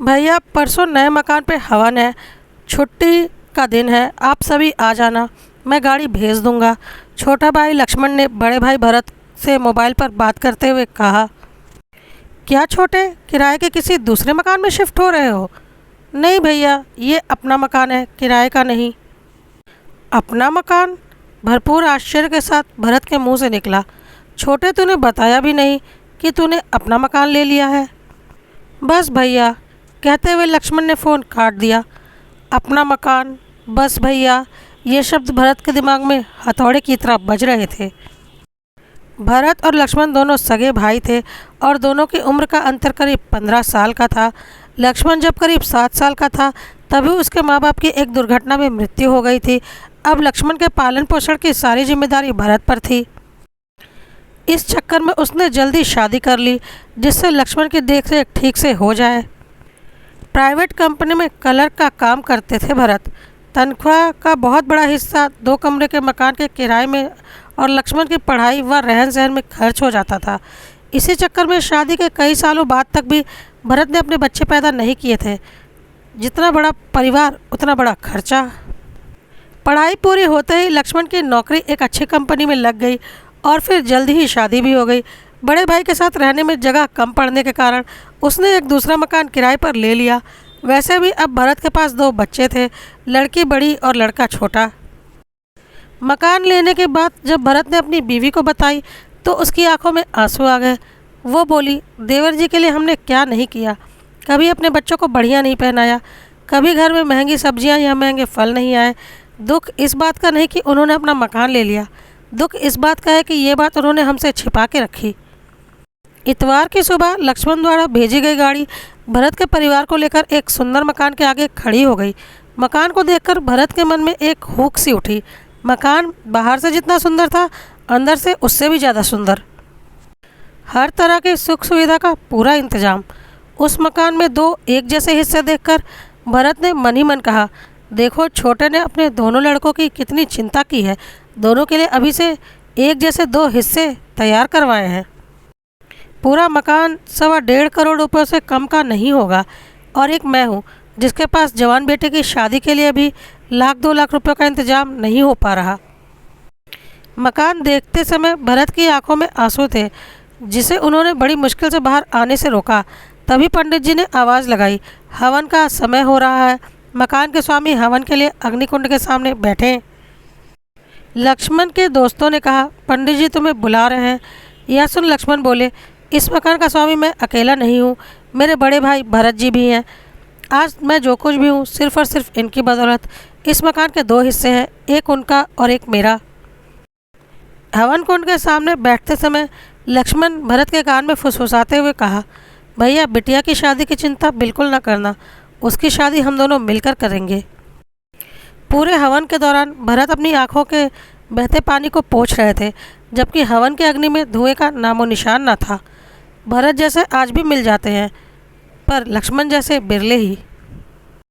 भैया परसों नए मकान पे हवन है, छुट्टी का दिन है, आप सभी आ जाना, मैं गाड़ी भेज दूंगा। छोटा भाई लक्ष्मण ने बड़े भाई भरत से मोबाइल पर बात करते हुए कहा। क्या छोटे, किराए के किसी दूसरे मकान में शिफ्ट हो रहे हो? नहीं भैया, ये अपना मकान है, किराए का नहीं। अपना मकान? भरपूर आश्चर्य के साथ भरत के मुंह से निकला। छोटे, तूने बताया भी नहीं कि तूने अपना मकान ले लिया है। बस भैया, कहते हुए लक्ष्मण ने फ़ोन काट दिया। अपना मकान, बस भैया, ये शब्द भरत के दिमाग में हथौड़े की तरह बज रहे थे। भरत और लक्ष्मण दोनों सगे भाई थे और दोनों की उम्र का अंतर करीब 15 साल का था। लक्ष्मण जब करीब 7 साल का था तभी उसके माँ बाप की एक दुर्घटना में मृत्यु हो गई थी। अब लक्ष्मण के पालन पोषण की सारी जिम्मेदारी भरत पर थी। इस चक्कर में उसने जल्दी शादी कर ली जिससे लक्ष्मण की देखरेख ठीक से हो जाए। प्राइवेट कंपनी में क्लर्क का काम करते थे भरत। तनख्वाह का बहुत बड़ा हिस्सा 2 कमरे के मकान के किराए में और लक्ष्मण की पढ़ाई व रहन सहन में खर्च हो जाता था। इसी चक्कर में शादी के कई सालों बाद तक भी भरत ने अपने बच्चे पैदा नहीं किए थे। जितना बड़ा परिवार उतना बड़ा खर्चा। पढ़ाई पूरी होते ही लक्ष्मण की नौकरी एक अच्छी कंपनी में लग गई और फिर जल्दी ही शादी भी हो गई। बड़े भाई के साथ रहने में जगह कम पड़ने के कारण उसने एक दूसरा मकान किराए पर ले लिया। वैसे भी अब भरत के पास 2 बच्चे थे, लड़की बड़ी और लड़का छोटा। मकान लेने के बाद जब भरत ने अपनी बीवी को बताई तो उसकी आंखों में आंसू आ गए। वो बोली, देवर जी के लिए हमने क्या नहीं किया। कभी अपने बच्चों को बढ़िया नहीं पहनाया, कभी घर में महंगी सब्जियां या महंगे फल नहीं आए। दुख इस बात का नहीं कि उन्होंने अपना मकान ले लिया, दुख इस बात का है कि ये बात उन्होंने हमसे छिपा के रखी। इतवार की सुबह लक्ष्मण द्वारा भेजी गई गाड़ी भरत के परिवार को लेकर एक सुंदर मकान के आगे खड़ी हो गई। मकान को देखकर भरत के मन में एक हुक सी उठी। मकान बाहर से जितना सुंदर था, अंदर से उससे भी ज़्यादा सुंदर। हर तरह की सुख सुविधा का पूरा इंतजाम। उस मकान में 2 एक जैसे हिस्से देखकर भरत ने मन ही मन कहा, देखो छोटे ने अपने दोनों लड़कों की कितनी चिंता की है। दोनों के लिए अभी से एक जैसे 2 हिस्से तैयार करवाए हैं। पूरा मकान 1.25 करोड़ रुपये से कम का नहीं होगा। और एक मैं हूँ जिसके पास जवान बेटे की शादी के लिए भी 1-2 लाख रुपये का इंतजाम नहीं हो पा रहा। मकान देखते समय भरत की आंखों में आंसू थे जिसे उन्होंने बड़ी मुश्किल से बाहर आने से रोका। तभी पंडित जी ने आवाज़ लगाई, हवन का समय हो रहा है। मकान के स्वामी हवन के लिए अग्निकुंड के सामने बैठे। लक्ष्मण के दोस्तों ने कहा, पंडित जी तुम्हें बुला रहे हैं। यह सुन लक्ष्मण बोले, इस मकान का स्वामी मैं अकेला नहीं हूँ, मेरे बड़े भाई भरत जी भी हैं। आज मैं जो कुछ भी हूँ सिर्फ और सिर्फ इनकी बदौलत। इस मकान के 2 हिस्से हैं, एक उनका और एक मेरा। हवन कुंड के सामने बैठते समय लक्ष्मण भरत के कान में फुसफुसाते हुए कहा, भैया बिटिया की शादी की चिंता बिल्कुल ना करना, उसकी शादी हम दोनों मिलकर करेंगे। पूरे हवन के दौरान भरत अपनी आंखों के बहते पानी को पोंछ रहे थे जबकि हवन के अग्नि में धुएं का नामो निशान न था। भरत जैसे आज भी मिल जाते हैं पर लक्ष्मण जैसे बिरले ही।